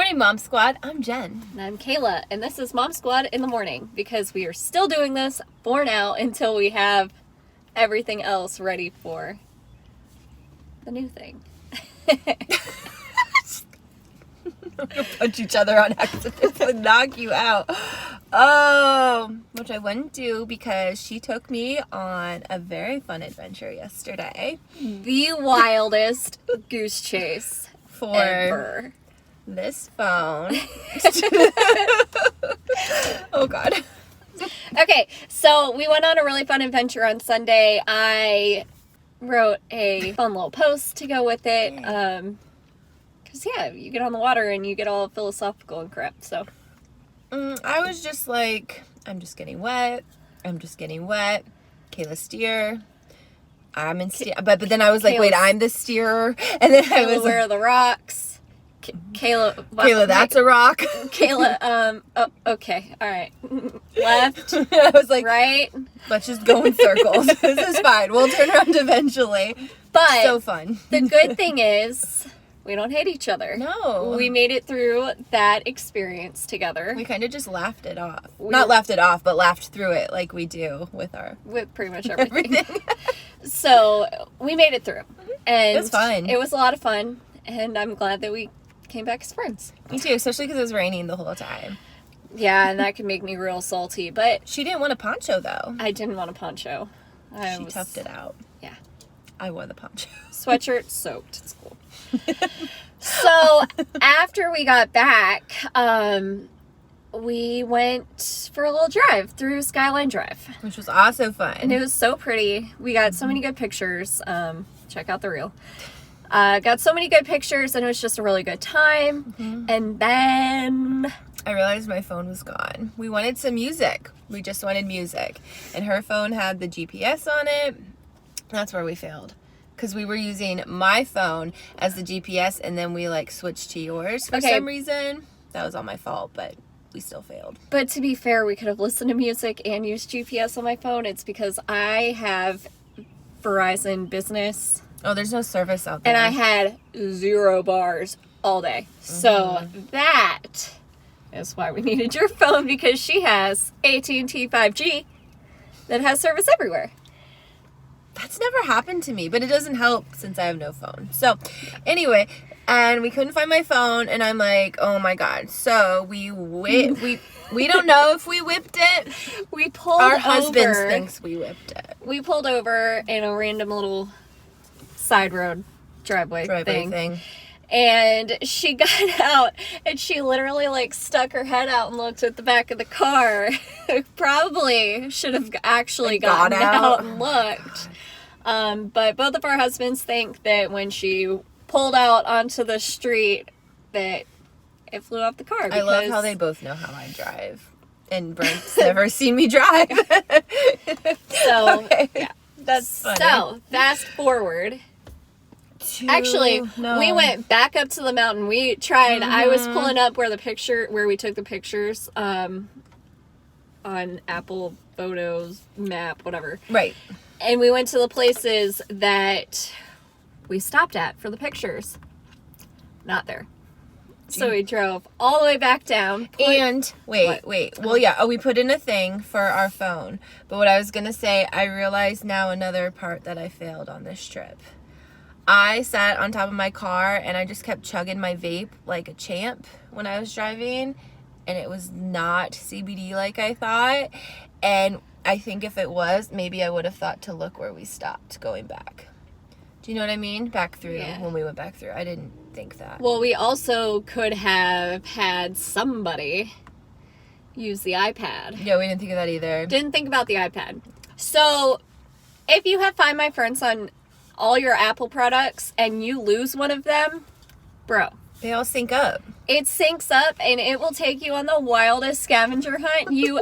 morning, Mom Squad. I'm Jen. And I'm Kayla, and this is Mom Squad in the morning because we are still doing this for now until we have everything else ready for the new thing. We're gonna punch each other on accident and knock you out. Which I wouldn't do because she took me on a very fun adventure yesterday. The wildest goose chase For ever. this phone. Oh, God. Okay, so we went on a really fun adventure on Sunday. I wrote a fun little post to go with it. Because, you get on the water and you get all philosophical and crap, so. I was just like, I'm just getting wet. Kayla steer. I'm in steer. But then I was like, wait, I'm the steerer. And then I was where are the rocks? Kayla, that's a rock. Kayla, okay, all right. Left. I was like, right. Let's just go in circles. This is fine. We'll turn around eventually. But so fun. The good thing is we don't hate each other. No. We made it through that experience together. We kind of just laughed it off. Not laughed it off, but laughed through it like we do with pretty much everything. So we made it through. And it was fun. It was a lot of fun. And I'm glad that we came back as friends. Me too, especially because it was raining the whole time. Yeah, and that could make me real salty. But she didn't want a poncho, though. I didn't want a poncho. She toughed it out. Yeah. I wore the poncho. Sweatshirt soaked. It's cool. So after we got back, we went for a little drive through Skyline Drive. Which was also fun. And it was so pretty. We got so many good pictures. Check out the reel. Got so many good pictures, and it was just a really good time. And then I realized my phone was gone. We wanted some music. We just wanted music. And her phone had the GPS on it. That's where we failed. Because we were using my phone as the GPS, and then we switched to yours for some reason. That was all my fault, but we still failed. But to be fair, we could have listened to music and used GPS on my phone. It's because I have Verizon Business. Oh, there's no service out there. And I had 0 bars all day. So that is why we needed your phone, because she has AT&T 5G that has service everywhere. That's never happened to me, but it doesn't help since I have no phone. So anyway, and we couldn't find my phone, and I'm like, oh my God. So we don't know if we whipped it. We pulled Our over. husband thinks we whipped it. We pulled over in a random little side road driveway thing. And she got out, and she literally stuck her head out and looked at the back of the car. Probably should have actually gotten out and looked. But both of our husbands think that when she pulled out onto the street that it flew off the car. I love how they both know how I drive. And Brent's never seen me drive. So, yeah. That's funny. So, fast forward. Actually, we went back up to the mountain. We tried. I was pulling up where we took the pictures on Apple Photos, map, whatever. Right. And we went to the places that we stopped at for the pictures. Not there. So we drove all the way back down. And wait. Well, yeah. Oh, we put in a thing for our phone. But what I was going to say, I realized now another part that I failed on this trip. I sat on top of my car and I just kept chugging my vape like a champ when I was driving, and it was not CBD like I thought. And I think if it was, maybe I would have thought to look where we stopped going back. Do you know what I mean? Back through, when we went back through. I didn't think that. Well, we also could have had somebody use the iPad. Yeah, we didn't think of that either. Didn't think about the iPad. So, if you have Find My Friends on all your Apple products and you lose one of them, bro, they all sync up. It syncs up, and it will take you on the wildest scavenger hunt you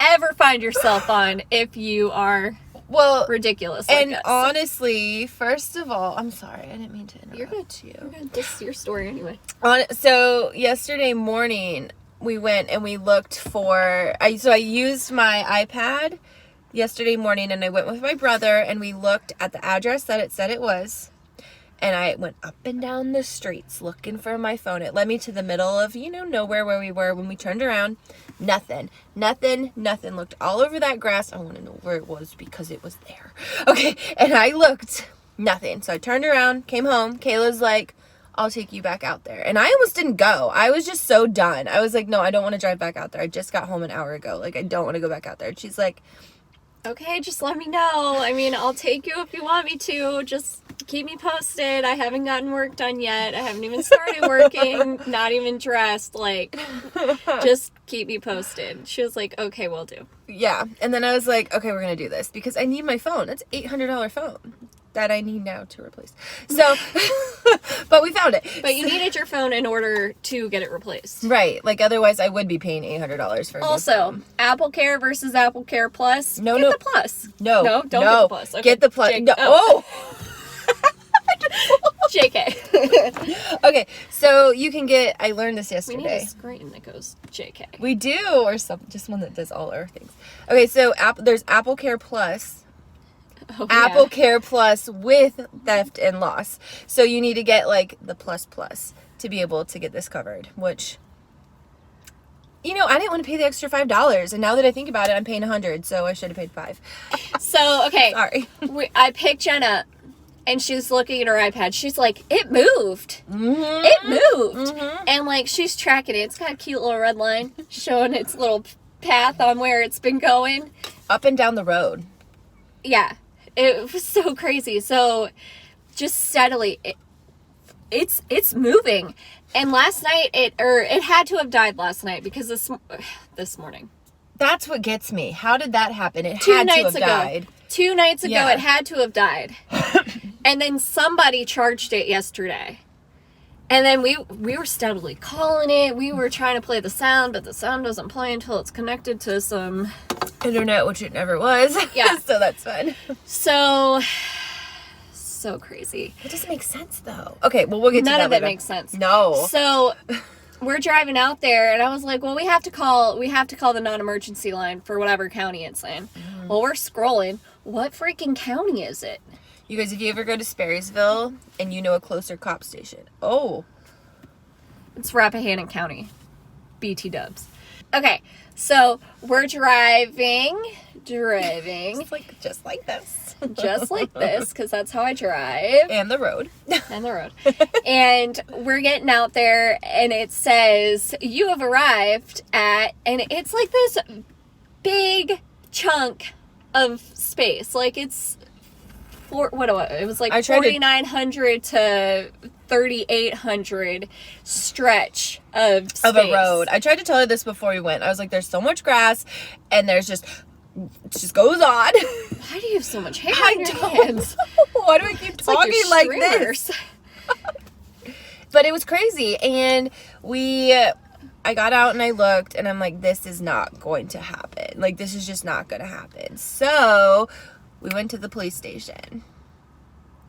ever find yourself on if you are ridiculous. And honestly, first of all, I'm sorry, I didn't mean to interrupt you. You're good. This is your story anyway. So yesterday morning we went and we looked for. I used my iPad yesterday morning, and I went with my brother, and we looked at the address that it said it was, And I went up and down the streets looking for my phone. It led me to the middle of, nowhere where we were. When we turned around, nothing. Looked all over that grass. I want to know where it was because it was there. Okay, and I looked, nothing. So I turned around, came home. Kayla's like, I'll take you back out there. And I almost didn't go. I was just so done. I was like, no, I don't want to drive back out there. I just got home an hour ago. Like, I don't want to go back out there. And she's like, okay, just let me know. I mean, I'll take you if you want me to. Just keep me posted. I haven't gotten work done yet. I haven't even started working. Not even dressed. Like, just keep me posted. She was like, okay, we'll do. Yeah. And then I was like, okay, we're going to do this because I need my phone. That's an $800 phone that I need now to replace. So, but we found it. But you needed your phone in order to get it replaced. Right. Like, otherwise I would be paying $800 for it. Also, Apple Care versus Apple Care Plus. No, get no. the Plus. No. No, don't get the Plus. Okay. Get the Plus. No. Oh. JK. Okay, so you can get, I learned this yesterday. We need a screen that goes JK. We do, or something, just one that does all our things. Okay, so there's Apple Care Plus. Oh, Apple yeah. Care Plus with theft and loss. So you need to get like the plus to be able to get this covered, which, I didn't want to pay the extra $5. And now that I think about it, I'm paying $100. So I should have paid $5. So, okay. Sorry. I picked Jen up and she's looking at her iPad. She's like, it moved. Mm-hmm. It moved. Mm-hmm. And like, she's tracking it. It's got a cute little red line showing its little path on where it's been going. Up and down the road. Yeah. It was so crazy. So just steadily, it's moving. And last night, it had to have died last night because this morning. That's what gets me. How did that happen? It Two had to nights have ago. died. 2 nights ago, Yeah. it had to have died. And then somebody charged it yesterday. And then we were steadily calling it. We were trying to play the sound, but the sound doesn't play until it's connected to some internet, which it never was. Yeah. So that's fun. So crazy. It doesn't make sense though. Okay, well we'll get to that None of it later. makes sense. No. So we're driving out there and I was like, well, we have to call the non-emergency line for whatever county it's in. Well, we're scrolling. What freaking county is it? You guys, if you ever go to Sperrysville and you know a closer cop station. Oh. It's Rappahannock County. BT dubs. Okay, so we're driving. Just like this. Just like this, because that's how I drive. And the road. And the road. And we're getting out there, and it says, you have arrived at, and it's like this big chunk of space. Like it's, it was like 4,900 to 3,800 stretch of space. Of a road. I tried to tell her this before we went. I was like, there's so much grass, and it just goes on. Why do you have so much hair on your hands? Why do I keep talking like this? But it was crazy, and I got out and I looked, and I'm like, this is not going to happen. Like, this is just not going to happen. So we went to the police station.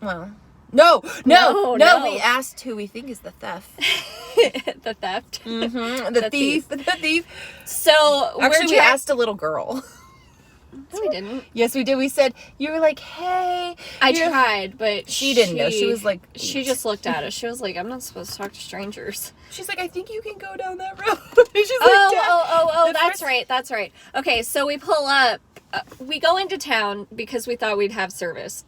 Well, no. We asked who we think is the theft. The theft. Mm-hmm. The thief. So actually, we asked a little girl. No, we didn't. Yes, we did. We said, you were like, hey. I tried, but she didn't know. She was like, she just looked at us. She was like, I'm not supposed to talk to strangers. She's like, I think you can go down that road. She's That's right. Okay, so we pull up. We go into town because we thought we'd have service.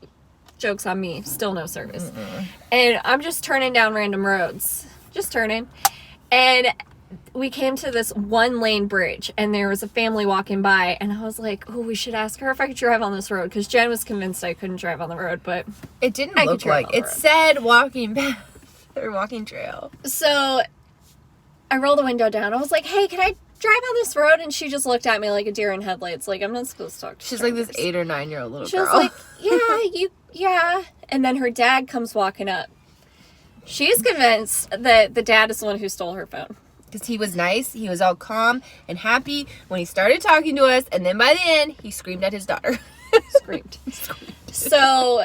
Joke's on me. Still no service. Mm-mm. And I'm just turning down random roads. Just turning. And we came to this 1-lane bridge, and there was a family walking by, and I was like, oh, we should ask her if I could drive on this road, because Jen was convinced I couldn't drive on the road, but it didn't look like it. Said walking path or walking trail. So I rolled the window down. I was like, hey, can I drive on this road? And she just looked at me like a deer in headlights, like, I'm not supposed to talk to strangers. She's like this 8 or 9-year-old little girl. She was like, yeah. And then her dad comes walking up. She's convinced that the dad is the one who stole her phone. Because he was nice. He was all calm and happy when he started talking to us. And then by the end, he screamed at his daughter. Screamed. So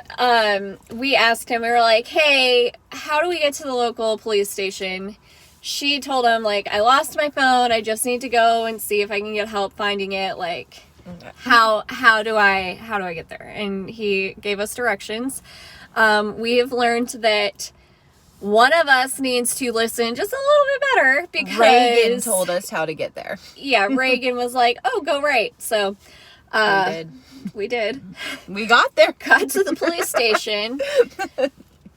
we asked him, we were like, hey, how do we get to the local police station? She told him, like, I lost my phone. I just need to go and see if I can get help finding it. Like, how do I get there? And he gave us directions. We have learned that one of us needs to listen just a little bit better because Reagan told us how to get there. Yeah, Reagan was like, "Oh, go right." So we did. We got there. Got to the police station.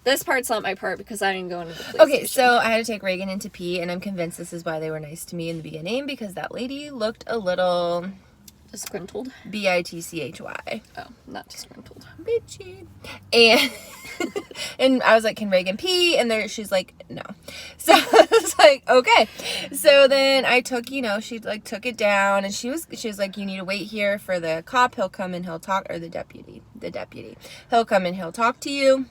This part's not my part because I didn't go into the police station. Okay, so I had to take Reagan into pee, and I'm convinced this is why they were nice to me in the beginning, because that lady looked a little... Disgruntled? B-I-T-C-H-Y. Oh, not disgruntled. Bitchy. And and I was like, can Reagan pee? And there she's like, no. So I was like, okay. So then I took, she like took it down, and she was like, you need to wait here for the cop. He'll come and he'll talk, or the deputy. He'll come and he'll talk to you.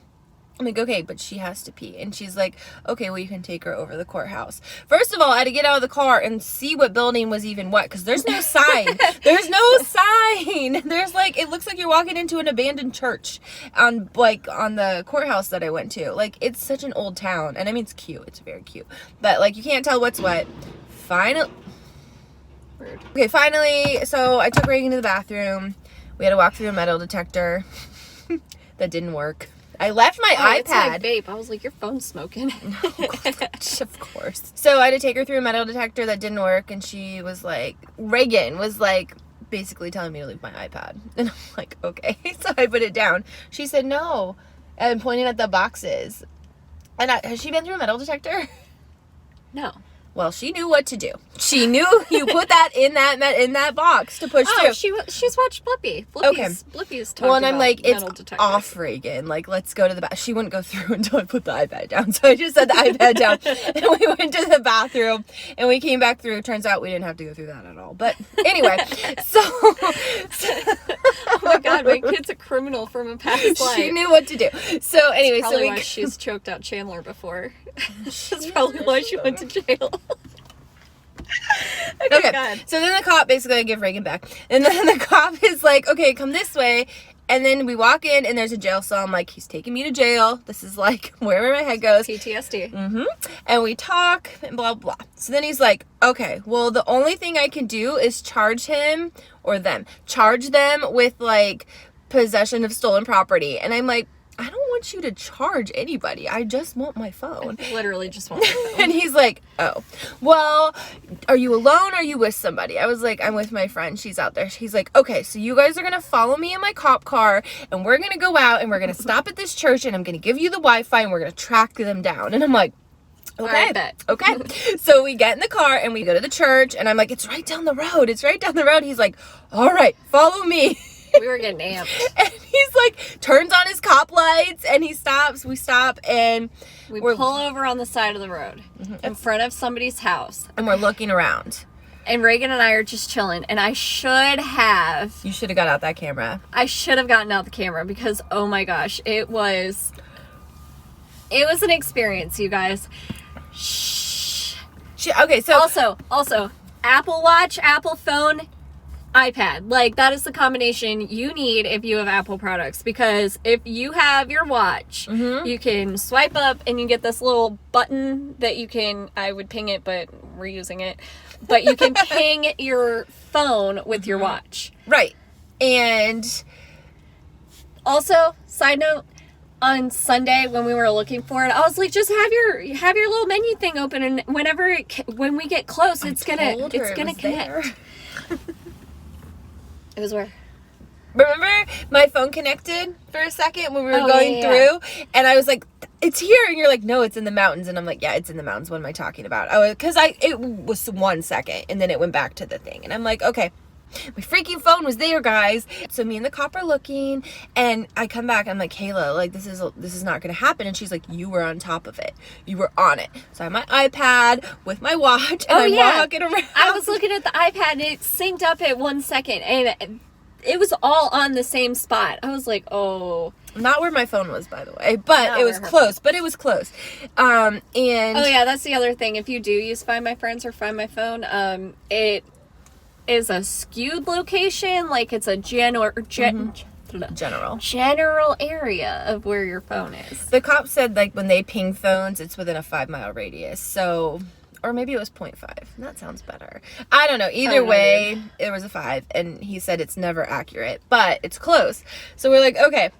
I'm like, okay, but she has to pee. And she's like, okay, well, you can take her over the courthouse. First of all, I had to get out of the car and see what building was even what, because there's no sign. There's no sign. There's like, it looks like you're walking into an abandoned church on the courthouse that I went to. Like, it's such an old town. And I mean, it's cute. It's very cute. But like, you can't tell what's what. Finally, so I took Reagan to the bathroom. We had to walk through a metal detector. That didn't work. I left my iPad. It's like vape. I was like, your phone's smoking. Of course. So I had to take her through a metal detector that didn't work, and she was like, Reagan was like, basically telling me to leave my iPad. And I'm like, okay. So I put it down. She said no, and pointed at the boxes. And has she been through a metal detector? No. Well, she knew what to do. She knew you put that in that box to push through. She's watched Blippi. Blippi's talked well, and I'm about like, it's metal detectors. off, Reagan. Like, let's go to the bath. She wouldn't go through until I put the iPad down. So I just set the iPad down, and we went to the bathroom, and we came back through. Turns out we didn't have to go through that at all. But anyway, so oh my God, my kid's a criminal from a past life. She knew what to do. So anyway, That's probably why she's choked out Chandler before. That's probably why she went to jail. Okay. God. So then the cop, basically, I give Reagan back, and then the cop is like, okay, come this way. And then we walk in, and there's a jail cell. I'm like, he's taking me to jail. This is like wherever my head goes. PTSD. Mm-hmm. And we talk and blah, blah. So then he's like, okay, well, the only thing I can do is charge them with like possession of stolen property. And I'm like, I don't want you to charge anybody. I just want my phone. I literally just want my phone. And he's like, oh, well, are you alone or are you with somebody? I was like, I'm with my friend. She's out there. He's like, okay, so you guys are going to follow me in my cop car, and we're going to go out, and we're going to stop at this church, and I'm going to give you the Wi-Fi, and we're going to track them down. And I'm like, okay. Okay. So we get in the car, and we go to the church, and I'm like, it's right down the road. He's like, all right, follow me. We were getting amped. And he's like, turns on his cop lights, and he stops. We stop, and we pull over on the side of the road in front of somebody's house. And we're looking around. And Reagan and I are just chilling. And I should have... You should have got out that camera. I should have gotten out the camera because, oh my gosh, it was an experience, you guys. Shh. Okay, so... Also, Apple Watch, Apple phone, iPad. Like, that is the combination you need if you have Apple products, because if you have your watch, you can swipe up and you get this little button that you can, I would ping it, but we're using it, but you can ping your phone with your watch. Right. And also, side note, on Sunday when we were looking for it, I was like, just have your little menu thing open, and when we get close, it's gonna connect. It was where? Remember my phone connected for a second when we were going through? And I was like, it's here. And you're like, no, it's in the mountains. And I'm like, yeah, it's in the mountains. What am I talking about? It was 1 second, and then it went back to the thing. And I'm like, okay, my freaking phone was there, guys. So me and the cop are looking, and I come back. I'm like, Kayla, like, this is not going to happen. And she's like, you were on top of it. You were on it. So I have my iPad with my watch, and I'm walking around. I was looking at the iPad, and it synced up at 1 second, and it was all on the same spot. I was like, oh. Not where my phone was, by the way, but it was close. But it was close. And oh yeah, that's the other thing. If you do use Find My Friends or Find My Phone, it is a skewed location. Like, it's a general area of where your phone is. The cop said, like, when they ping phones, it's within a 5-mile radius. So, or maybe it was 0.5. That sounds better. I don't know. Either way, it was a 5, and he said it's never accurate, but it's close. So we're like, okay.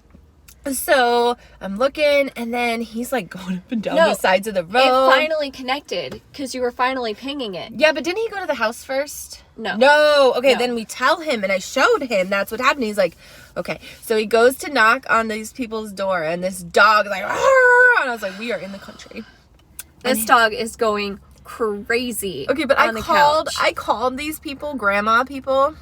So I'm looking, and then he's like going up and down the sides of the road. It finally connected because you were finally pinging it. Yeah, but didn't he go to the house first? No. No. Okay, then we tell him, and I showed him that's what happened. He's like, okay. So he goes to knock on these people's door, and this dog is like, "Arr!" And I was like, we are in the country. This dog is going crazy. Okay, but on the couch. I called these people grandma people.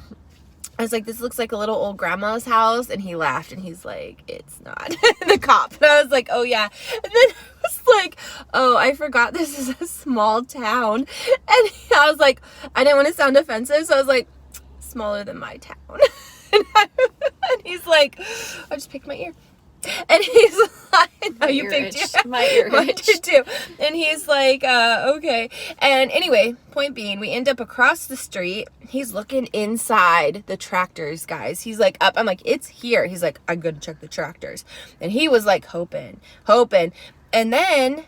I was like, this looks like a little old grandma's house. And he laughed and he's like, it's not. The cop. And I was like, oh yeah. And then I was like, oh, I forgot this is a small town. And I was like, I didn't want to sound offensive. So I was like, smaller than my town. And he's like, I just picked my ear. And he's like, no, you picked it. My ear itched too. And he's like, okay. And anyway, point being, we end up across the street. He's looking inside the tractors, guys. He's like up. I'm like, it's here. He's like, I'm going to check the tractors. And he was like hoping. And then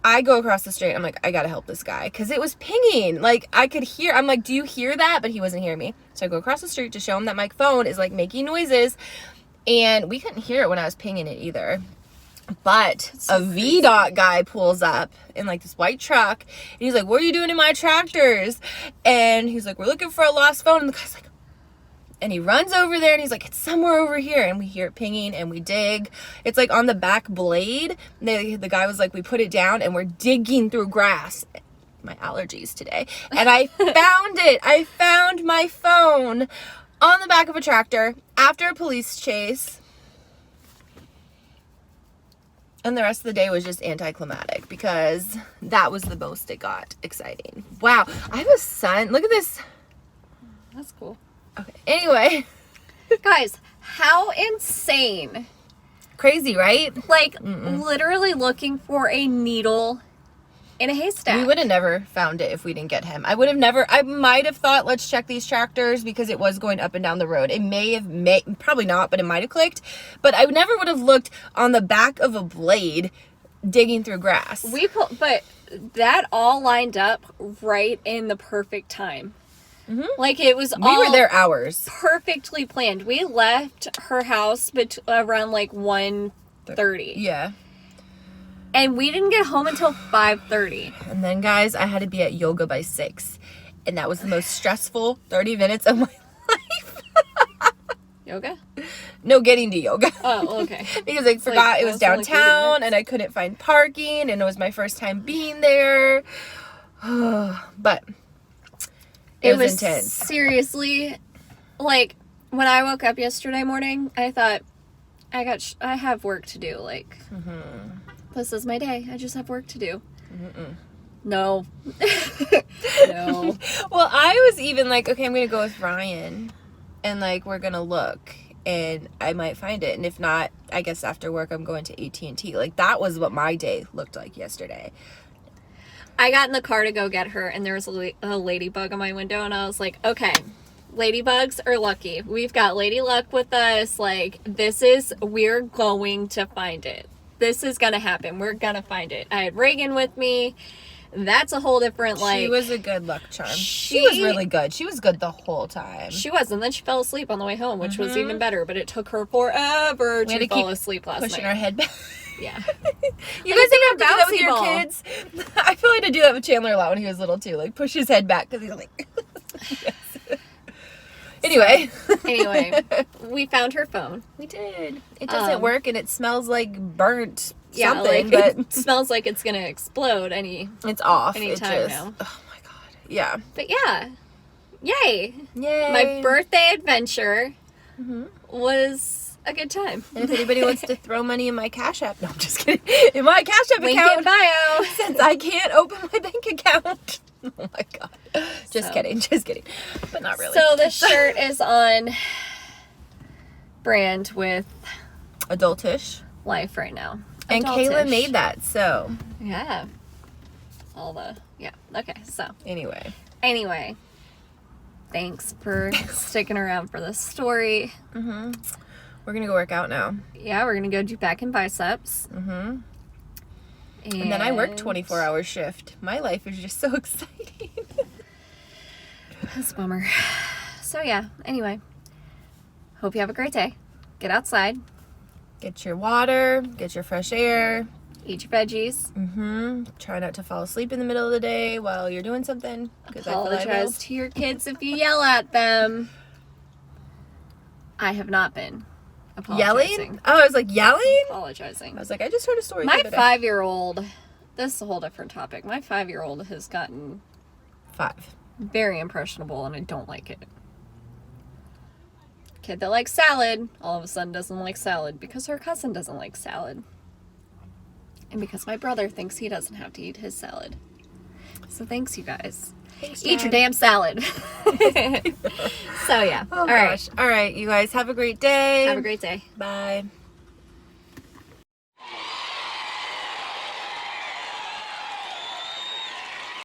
I go across the street. I'm like, I got to help this guy. Because it was pinging. Like, I could hear. I'm like, do you hear that? But he wasn't hearing me. So I go across the street to show him that my phone is like making noises. And we couldn't hear it when I was pinging it either. But a VDOT guy pulls up in like this white truck. And he's like, what are you doing in my tractors? And he's like, we're looking for a lost phone. And the guy's like, and he runs over there and he's like, it's somewhere over here. And we hear it pinging and we dig. It's like on the back blade. The guy was like, we put it down and we're digging through grass. My allergies today. And I found it. I found my phone on the back of a tractor after a police chase. And the rest of the day was just anticlimactic because that was the most it got exciting. Wow. I have a son. Look at this. That's cool. Okay. Anyway. Guys, how insane. Crazy, right? Like, literally looking for a needle in a haystack. We would have never found it if we didn't get him. I might have thought, let's check these tractors because it was going up and down the road. It probably not, but it might have clicked. But I never would have looked on the back of a blade digging through grass. But that all lined up right in the perfect time. Mm-hmm. Like, it was we were there hours. Perfectly planned. We left her house around like 1:30. Yeah. And we didn't get home until 5:30. And then, guys, I had to be at yoga by 6. And that was the most stressful 30 minutes of my life. Yoga? No, getting to yoga. Oh, okay. Because I forgot it was downtown and I couldn't find parking. And it was my first time being there. But it was intense. Seriously, like, when I woke up yesterday morning, I thought, I have work to do. Like, this is my day. I just have work to do. No. No. Well, I was even like, okay, I'm going to go with Ryan. And, like, we're going to look. And I might find it. And if not, I guess after work, I'm going to AT&T. Like, that was what my day looked like yesterday. I got in the car to go get her, and there was a ladybug on my window. And I was like, okay, ladybugs are lucky. We've got Lady Luck with us. Like, we're going to find it. This is going to happen. We're going to find it. I had Reagan with me. That's a whole different, like... She was a good luck charm. She was really good. She was good the whole time. She was, and then she fell asleep on the way home, which was even better, but it took her forever to fall asleep last night. Pushing her head back. Yeah. You guys ever do that with your kids? I feel like I do that with Chandler a lot when he was little, too. Like, push his head back, because he's like... Yes. Anyway, we found her phone. We did. It doesn't work, and it smells like burnt yeah, something. Like, but it smells like it's gonna explode It's off. Anytime now. Oh my god. Yeah. But yeah, yay! Yay! My birthday adventure was a good time. And if anybody wants to throw money in my Cash App, no, I'm just kidding. In my Cash App Link account, in bio. Since I can't open my bank account. Oh my god. Just kidding. But not really. So this shirt is on brand with Adultish life right now. And Kayla made that, so. Yeah. Okay, so. Anyway. Thanks for sticking around for this story. We're gonna go work out now. Yeah, we're gonna go do back and biceps. And then I work 24-hour shift. My life is just so exciting. That's a bummer. So yeah, anyway. Hope you have a great day. Get outside. Get your water, get your fresh air. Eat your veggies. Try not to fall asleep in the middle of the day while you're doing something. Apologize to your kids if you yell at them. I have not been apologizing. Yelling? Oh, I was like, yelling? Apologizing. I was like, I just heard a story. My 5-year-old, this is a whole different topic. My 5-year-old has gotten 5. very impressionable, and I don't like it. Kid that likes salad all of a sudden doesn't like salad because her cousin doesn't like salad. And because my brother thinks he doesn't have to eat his salad. So thanks, you guys. Thanks, eat your damn salad. So, yeah. Oh, gosh. All right, you guys. Have a great day. Have a great day. Bye.